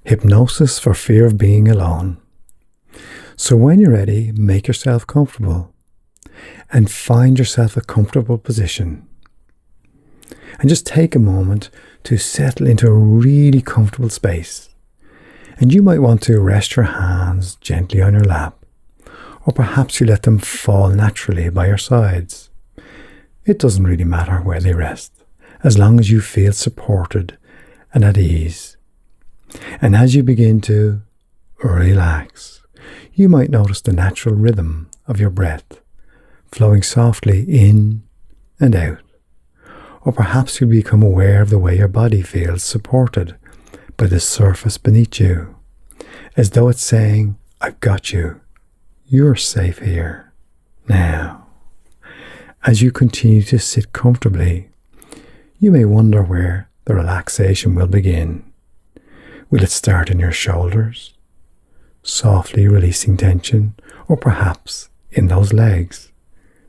Hypnosis for fear of being alone. So when you're ready, make yourself comfortable and find yourself a comfortable position. And just take a moment to settle into a really comfortable space. And you might want to rest your hands gently on your lap, or perhaps you let them fall naturally by your sides. It doesn't really matter where they rest, as long as you feel supported and at ease. And as you begin to relax, you might notice the natural rhythm of your breath flowing softly in and out. Or perhaps you become aware of the way your body feels supported by the surface beneath you, as though it's saying, I've got you. You're safe here. Now, as you continue to sit comfortably, you may wonder where the relaxation will begin. Will it start in your shoulders, softly releasing tension, or perhaps in those legs,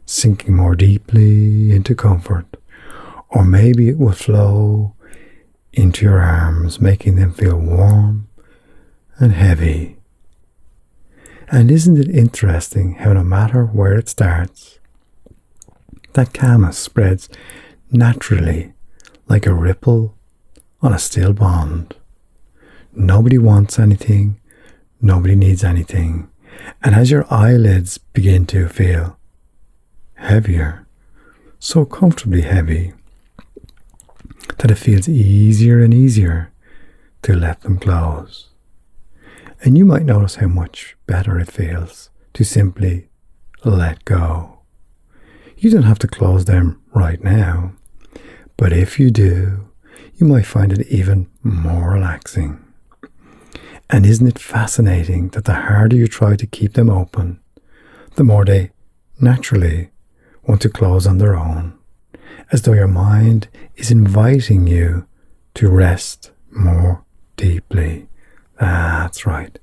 sinking more deeply into comfort? Or maybe it will flow into your arms, making them feel warm and heavy. And isn't it interesting how no matter where it starts, that calmness spreads naturally like a ripple on a still pond. Nobody wants anything, nobody needs anything. And as your eyelids begin to feel heavier, so comfortably heavy, that it feels easier and easier to let them close. And you might notice how much better it feels to simply let go. You don't have to close them right now, but if you do, you might find it even more relaxing. And isn't it fascinating that the harder you try to keep them open, the more they naturally want to close on their own, as though your mind is inviting you to rest more deeply. That's right.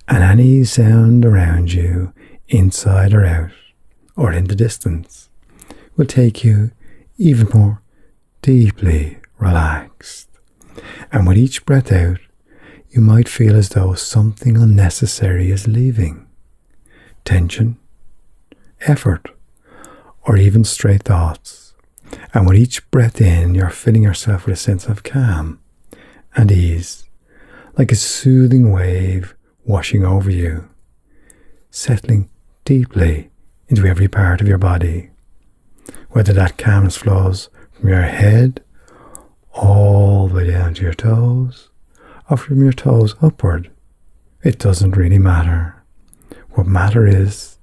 And any sound around you, inside or out, or in the distance, will take you even more deeply relaxed. And with each breath out, you might feel as though something unnecessary is leaving. Tension, effort, or even stray thoughts. And with each breath in, you're filling yourself with a sense of calm and ease, like a soothing wave washing over you, settling deeply into every part of your body. Whether that calmness flows from your head all the way down to your toes, or from your toes upward, it doesn't really matter. What matters is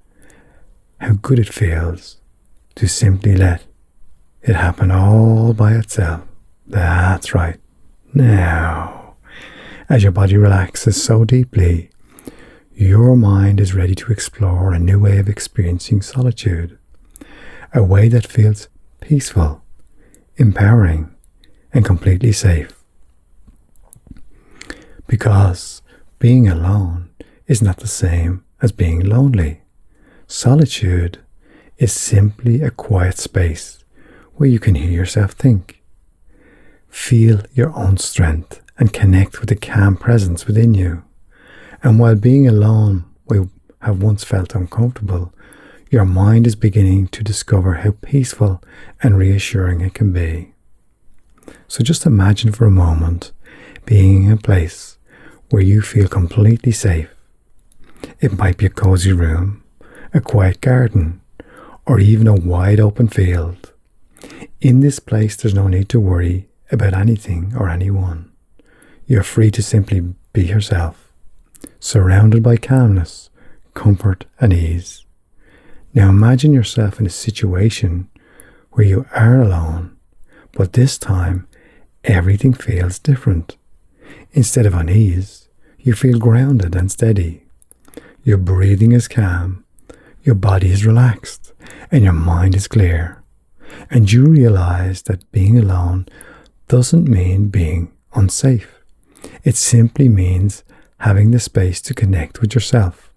how good it feels to simply let it happen all by itself. That's right. Now, as your body relaxes so deeply, your mind is ready to explore a new way of experiencing solitude, a way that feels peaceful, empowering, and completely safe. Because being alone is not the same as being lonely. Solitude is simply a quiet space where you can hear yourself think, feel your own strength, and connect with the calm presence within you. And while being alone will have once felt uncomfortable, your mind is beginning to discover how peaceful and reassuring it can be. So just imagine for a moment being in a place where you feel completely safe. It might be a cozy room, a quiet garden, or even a wide open field. In this place, there's no need to worry about anything or anyone. You're free to simply be yourself, surrounded by calmness, comfort, and ease. Now imagine yourself in a situation where you are alone, but this time everything feels different. Instead of unease, you feel grounded and steady. Your breathing is calm, your body is relaxed, and your mind is clear. And you realize that being alone doesn't mean being unsafe. It simply means having the space to connect with yourself.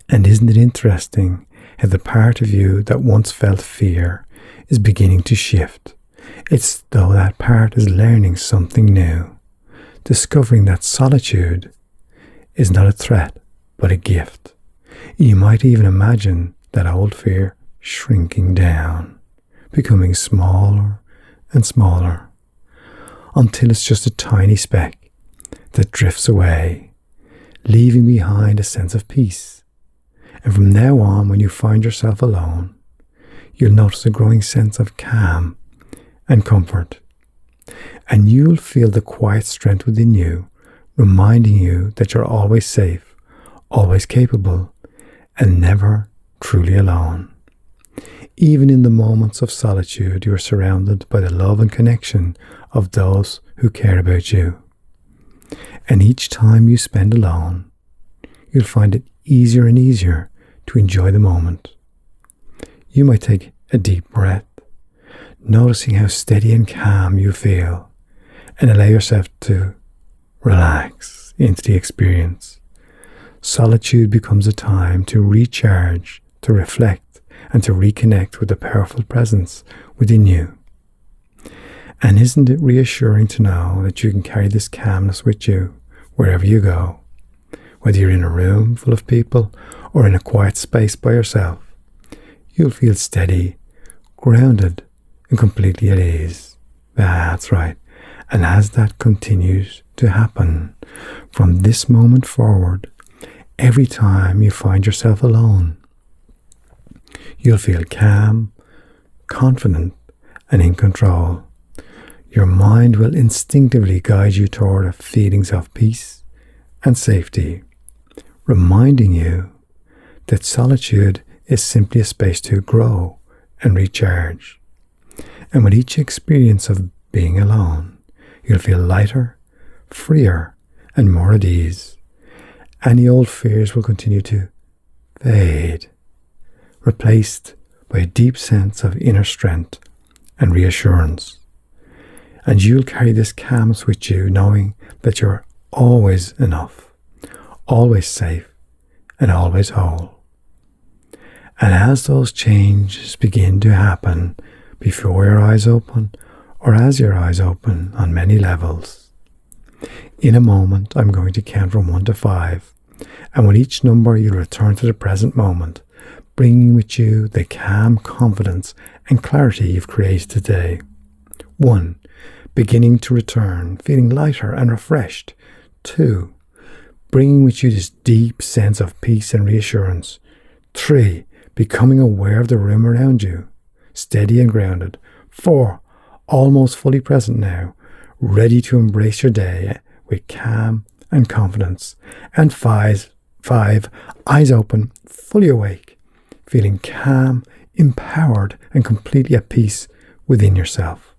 And isn't it interesting how the part of you that once felt fear is beginning to shift? It's though that part is learning something new, discovering that solitude is not a threat, but a gift. You might even imagine that old fear shrinking down, becoming smaller and smaller, until it's just a tiny speck that drifts away, leaving behind a sense of peace. And from now on, when you find yourself alone, you'll notice a growing sense of calm and comfort. And you'll feel the quiet strength within you, reminding you that you're always safe, always capable, and never truly alone. Even in the moments of solitude, you are surrounded by the love and connection of those who care about you. And each time you spend alone, you'll find it easier and easier to enjoy the moment. You might take a deep breath, noticing how steady and calm you feel, and allow yourself to relax into the experience. Solitude becomes a time to recharge, to reflect, and to reconnect with the powerful presence within you. And isn't it reassuring to know that you can carry this calmness with you wherever you go, whether you're in a room full of people or in a quiet space by yourself? You'll feel steady, grounded, and completely at ease. That's right. And as that continues to happen from this moment forward, every time you find yourself alone, you'll feel calm, confident, and in control. Your mind will instinctively guide you toward feelings of peace and safety, reminding you that solitude is simply a space to grow and recharge. And with each experience of being alone, you'll feel lighter, freer, and more at ease. Any old fears will continue to fade, replaced by a deep sense of inner strength and reassurance. And you'll carry this calmness with you, knowing that you're always enough, always safe, and always whole. And as those changes begin to happen before your eyes open, or as your eyes open on many levels, in a moment I'm going to count from 1 to 5, and with each number you'll return to the present moment, bringing with you the calm confidence and clarity you've created today. 1. Beginning to return, feeling lighter and refreshed. 2. Bringing with you this deep sense of peace and reassurance. 3. Becoming aware of the room around you, steady and grounded. 4. Almost fully present now, ready to embrace your day with calm and confidence. And 5. Eyes open, fully awake, feeling calm, empowered, and completely at peace within yourself.